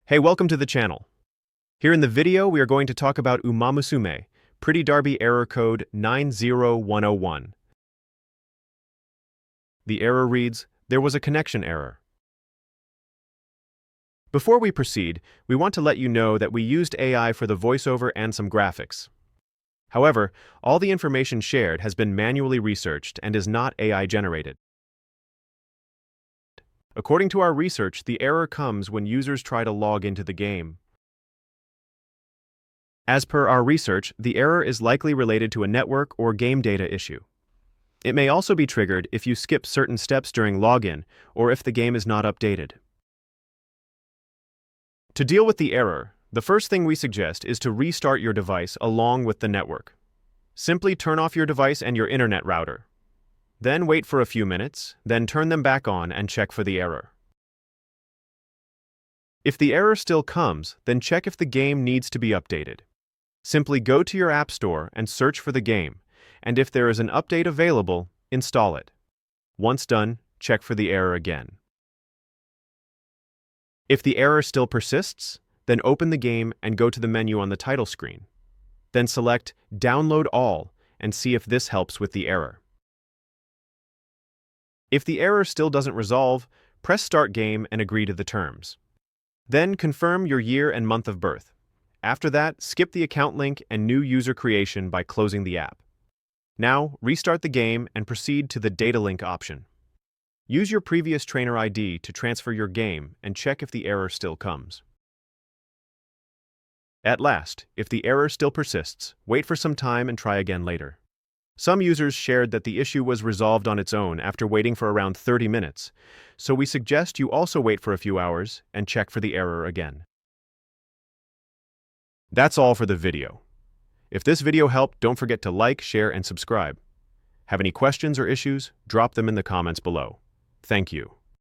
Hey, welcome to the channel. Here in the video, we are going to talk about Umamusume, Pretty Derby error code 90101. The error reads, "There was a connection error." Before we proceed, we want to let you know that we used AI for the voiceover and some graphics. However, all the information shared has been manually researched and is not AI generated. According to our research, the error comes when users try to log into the game. As per our research, the error is likely related to a network or game data issue. It may also be triggered if you skip certain steps during login or if the game is not updated. To deal with the error, the first thing we suggest is to restart your device along with the network. Simply turn off your device and your internet router. Then wait for a few minutes, then turn them back on and check for the error. If the error still comes, then check if the game needs to be updated. Simply go to your App Store and search for the game, and if there is an update available, install it. Once done, check for the error again. If the error still persists, then open the game and go to the menu on the title screen. Then select Download All and see if this helps with the error. If the error still doesn't resolve, press Start Game and agree to the terms. Then confirm your year and month of birth. After that, skip the account link and new user creation by closing the app. Now, restart the game and proceed to the Data Link option. Use your previous trainer ID to transfer your game and check if the error still comes. At last, if the error still persists, wait for some time and try again later. Some users shared that the issue was resolved on its own after waiting for around 30 minutes, so we suggest you also wait for a few hours and check for the error again. That's all for the video. If this video helped, don't forget to like, share, and subscribe. Have any questions or issues? Drop them in the comments below. Thank you.